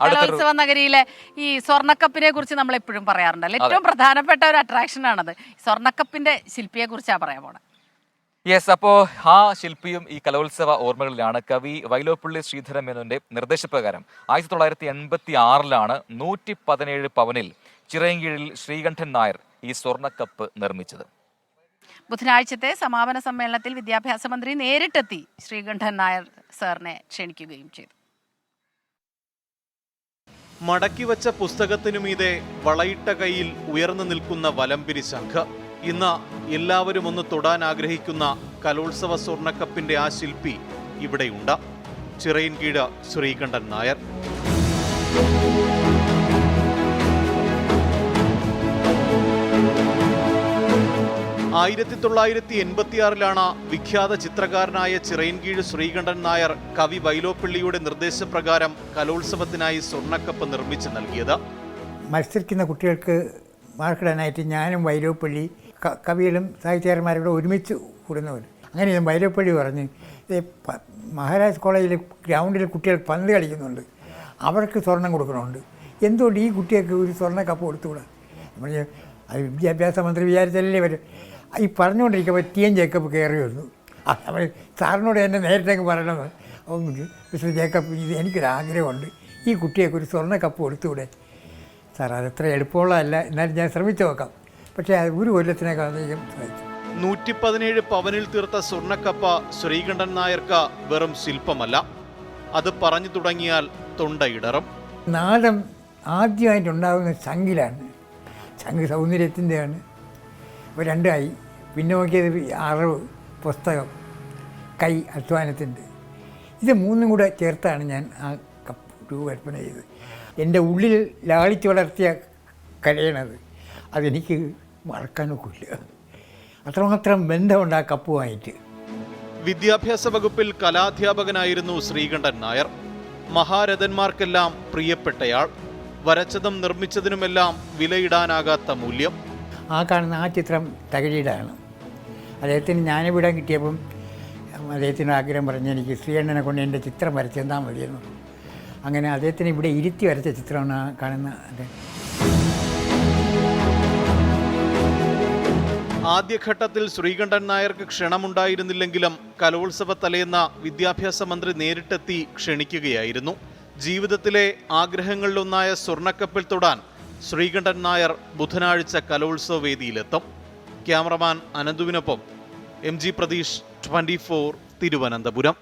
കലോത്സവ നഗരിയിലെ ഈ സ്വർണ്ണക്കപ്പിനെ കുറിച്ച് നമ്മൾ എപ്പോഴും പറയാറുണ്ടല്ലോ. ഏറ്റവും പ്രധാനപ്പെട്ട ഒരു അട്രാക്ഷൻ ആണത്. സ്വർണ്ണക്കപ്പിന്റെ ശില്പിയെ കുറിച്ചാണ് പറയാൻ പോണത്. യെസ്, അപ്പോൾ ആ ശില്പിയും ഈ കലോത്സവ ഓർമ്മകളിലാണ്. കവി വൈലോപ്പിള്ളി ശ്രീധരൻ മേനോന്റെ നിർദ്ദേശപ്രകാരം 1986 117 പവനിൽ ചിറയൻകീഴിൽ ശ്രീകണ്ഠൻ നായർ ഈ സ്വർണ്ണക്കപ്പ് നിർമ്മിച്ചത്. ബുധനാഴ്ചത്തെ സമാപന സമ്മേളനത്തിൽ വിദ്യാഭ്യാസ മന്ത്രി നേരിട്ടെത്തി ശ്രീകണ്ഠൻ നായർ സാറിനെ ക്ഷണിക്കുകയും ചെയ്തു. മടക്കിവച്ച പുസ്തകത്തിനുമീതെ വളയിട്ട കൈയിൽ ഉയർന്നു നിൽക്കുന്ന വലംപിരി ശംഖ്. ഇന്ന് എല്ലാവരും ഒന്ന് തൊടാൻ ആഗ്രഹിക്കുന്ന കലോത്സവ സ്വർണ്ണക്കപ്പിന്റെ ആ ശില്പി ഇവിടെയുണ്ട്. ചിറയൻകീഴ് ശ്രീകണ്ഠൻ നായർ. ആയിരത്തി 1986 വിഖ്യാത ചിത്രകാരനായ ചിറയൻകീഴ് ശ്രീകണ്ഠൻ നായർ കവി വൈലോപ്പിള്ളിയുടെ നിർദ്ദേശപ്രകാരം കലോത്സവത്തിനായി സ്വർണ്ണക്കപ്പ് നിർമ്മിച്ചു നൽകിയത്. മത്സരിക്കുന്ന കുട്ടികൾക്ക് മാർക്കിടാനായിട്ട് ഞാനും വൈലോപ്പിള്ളി കവികളും സാഹിത്യകാരന്മാരും ഒരുമിച്ച് കൂടുന്നവർ. അങ്ങനെ വൈലോപ്പിള്ളി പറഞ്ഞ് മഹാരാജ് കോളേജിലെ ഗ്രൗണ്ടിൽ കുട്ടികൾ പന്ത് കളിക്കുന്നുണ്ട്, അവർക്ക് സ്വർണം കൊടുക്കണമുണ്ട്, എന്തുകൊണ്ട് ഈ കുട്ടികൾക്ക് ഒരു സ്വർണ്ണ കപ്പ് കൊടുത്തുകൂടാ? അത് വിദ്യാഭ്യാസ മന്ത്രി വിചാരിച്ചല്ലേ വരും. ഈ പറഞ്ഞുകൊണ്ടിരിക്കുമ്പോൾ ടി.എൻ. ജേക്കബ് കയറി വന്നു. അവർ സാറിനോട് എന്നെ നേരിട്ടേക്ക് പറയണമെന്ന്. മിസ്റ്റർ ജേക്കബ്, ഇത് എനിക്കൊരാഗ്രഹമുണ്ട്, ഈ കുട്ടിയൊക്കെ ഒരു സ്വർണ്ണ കപ്പ് കൊടുത്തുകൂടെ? സാർ, അതത്ര എളുപ്പമുള്ളതല്ല, എന്നാലും ഞാൻ ശ്രമിച്ചു നോക്കാം. പക്ഷേ അത് ഒരു കൊല്ലത്തിനേക്കാൾ ശ്രമിച്ചു. 117 പവനിൽ തീർത്ത സ്വർണ്ണക്കപ്പ ശ്രീകണ്ഠൻ നായർക്ക് വെറും ശില്പമല്ല, അത് പറഞ്ഞു തുടങ്ങിയാൽ തൊണ്ടയിടറും. നാദം ആദ്യമായിട്ടുണ്ടാകുന്ന ശംഖിലാണ്. ശംഖ് സൗന്ദര്യത്തിൻ്റെയാണ്. ഇപ്പോൾ രണ്ടായി. പിന്നെ നോക്കിയത് അറിവ്, പുസ്തകം, കൈ, അധ്വാനത്തിൻ്റെ, ഇത് മൂന്നും കൂടെ ചേർത്താണ് ഞാൻ ആ കപ്പ് രൂപകൽപ്പന ചെയ്തത്. എൻ്റെ ഉള്ളിൽ ലാളിച്ചു വളർത്തിയ കലയാണത്. അതെനിക്ക് മറക്കാൻ ഒക്കില്ല. അത്രമാത്രം ബന്ധമുണ്ട് ആ കപ്പുമായിട്ട്. വിദ്യാഭ്യാസ വകുപ്പിൽ കലാധ്യാപകനായിരുന്നു ശ്രീകണ്ഠൻ നായർ. മഹാരഥന്മാർക്കെല്ലാം പ്രിയപ്പെട്ടയാൾ. വരച്ചതും നിർമ്മിച്ചതിനുമെല്ലാം വിലയിടാനാകാത്ത മൂല്യം. ആ കാണുന്ന ആ ചിത്രം തകഴിയുടെയാണ്. അദ്ദേഹത്തിന് ജ്ഞാനപീഠം കിട്ടിയപ്പം അദ്ദേഹത്തിന് ആഗ്രഹം പറഞ്ഞ് എനിക്ക് ശ്രീകണ്ഠനെ കൊണ്ട് എൻ്റെ ചിത്രം വരച്ചെന്താൽ മതിയെന്നു. അങ്ങനെ അദ്ദേഹത്തിന് ഇവിടെ ഇരുത്തി വരച്ച ചിത്രമാണ് ആ കാണുന്ന. ആദ്യഘട്ടത്തിൽ ശ്രീകണ്ഠൻ നായർക്ക് ക്ഷണമുണ്ടായിരുന്നില്ലെങ്കിലും കലോത്സവ തലേന്ന് വിദ്യാഭ്യാസ മന്ത്രി നേരിട്ടെത്തി ക്ഷണിക്കുകയായിരുന്നു. ജീവിതത്തിലെ ആഗ്രഹങ്ങളിലൊന്നായ സ്വർണ്ണക്കപ്പിൽ തൊടാൻ ശ്രീകണ്ഠൻ നായർ ബുധനാഴ്ച കലോത്സവ വേദിയിലെത്തും. ക്യാമറമാൻ അനന്തുവിനൊപ്പം MG പ്രതീഷ്, 24 തിരുവനന്തപുരം.